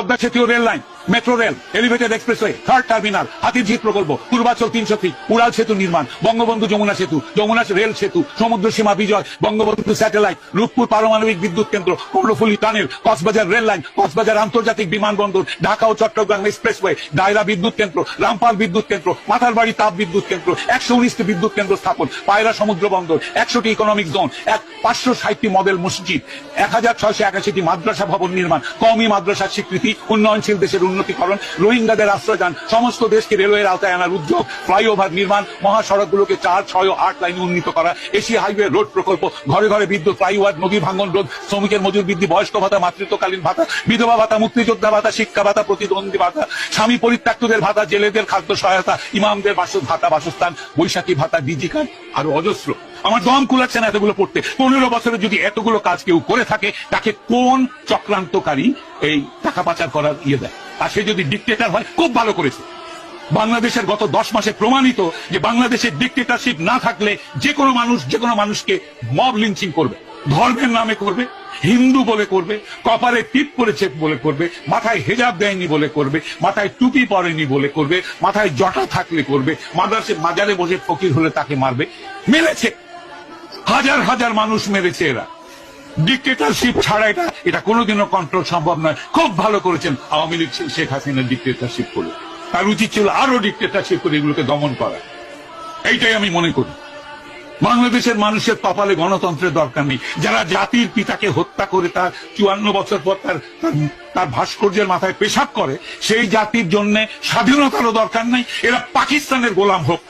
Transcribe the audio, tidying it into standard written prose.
পদ্মা সেতু rail line, metro rail, elevated expressway, third terminal, Hatirjheel প্রকল্প, Purbachal 300 fit, উড়াল সেতু নির্মাণ, বঙ্গবন্ধু যমুনা সেতু, যমুনা রেল সেতু, সমুদ্র সীমা বিজয়, বঙ্গবন্ধু স্যাটেলাইট, রূপপুর পারমাণবিক বিদ্যুৎ কেন্দ্র, Karnaphuli tunnel, Cox's Bazar rail line, Cox's Bazar আন্তর্জাতিক বিমানবন্দর, ঢাকা ও চট্টগ্রাম এক্সপ্রেসওয়ে, দায়রা বিদ্যুৎ কেন্দ্র, রামপাল বিদ্যুৎ কেন্দ্র, মাথারবাড়ি তাপ বিদ্যুৎ কেন্দ্র, 119টি বিদ্যুৎ কেন্দ্র স্থাপন, পায়রা সমুদ্র বন্দর, 100টি ইকোনমিক জোন, 560টি মডেল মসজিদ, 1681টি মাদ্রাসা ভবন নির্মাণ, কওমি মাদ্রাসার স্বীকৃতি, উন্নয়নশীল দেশের উন্নতিকরণ, রোহিঙ্গাদের আশ্রয়দান, সমস্ত দেশকে রেলওয়ের আওতায় আনার উদ্যোগ, ফ্লাইওভার নির্মাণ, মহাসড়কগুলোকে 4, 6 ও 8 লাইনে উন্নীত করা, এশিয়া হাইওয়ে রোড প্রকল্প, ঘরে ঘরে বিদ্যুৎ, ফ্লাইওভার, নদী ভাঙ্গন রোধ, শ্রমিকের মজুর বৃদ্ধি, বয়স্ক ভাতা, মাতৃত্বকালীন ভাতা, বিধবা ভাতা, মুক্তিযোদ্ধা ভাতা, শিক্ষা ভাতা, প্রতিদ্বন্দ্বী ভাতা, স্বামী পরিত্যক্তদের ভাতা, জেলেদের খাদ্য সহায়তা, ইমামদের ভাতা, বাসস্থান, বৈশাখী ভাতা, ডিজি কার্ড, আরো অজস্র। আমার দম কুলাচ্ছে না এতগুলো পড়তে। 15 বছরে যদি এতগুলো কাজ কেউ করে থাকে, তাকে কোন চক্রান্তকারী এই টাকা পাচার করার দেয়? আর সে যদি ডিক্টেটর হয়, খুব ভালো করেছে। বাংলাদেশের গত 10 মাসে প্রমাণিত যে বাংলাদেশের ডিক্টেটরশিপ না থাকলে যে কোনো মানুষ যে কোনো মানুষকে মব লিঞ্চিং করবে, ধর্মের নামে করবে, হিন্দু বলে করবে, কপালে টিপ পড়েছে বলে করবে, মাথায় হেজাব দেয়নি বলে করবে, মাথায় টুপি পরেনি বলে করবে, মাথায় জটা থাকলে করবে, মাজারে বসে ফকির হলে তাকে মারবে। মেরেছে, হাজার হাজার মানুষ মেরেছে এরা। ডিক্টেটরশিপ ছাড়া এটা কোনোদিনও কন্ট্রোল সম্ভব নয়। খুব ভালো করেছেন আওয়ামী লীগ শেখ হাসিনা ডিক্টেটরশিপ করে। তার উচিত ছিল আরো ডিক্টেটরশিপ করে এগুলোকে দমন করা। এইটাই আমি মনে করি। বাংলাদেশের মানুষের কপালে গণতন্ত্রের দরকার নেই। যারা জাতির পিতাকে হত্যা করে তার 54 বছর পর তার ভাস্কর্যের মাথায় পেশাব করে, সেই জাতির জন্য স্বাধীনতারও দরকার নাই। এরা পাকিস্তানের গোলাম হোক।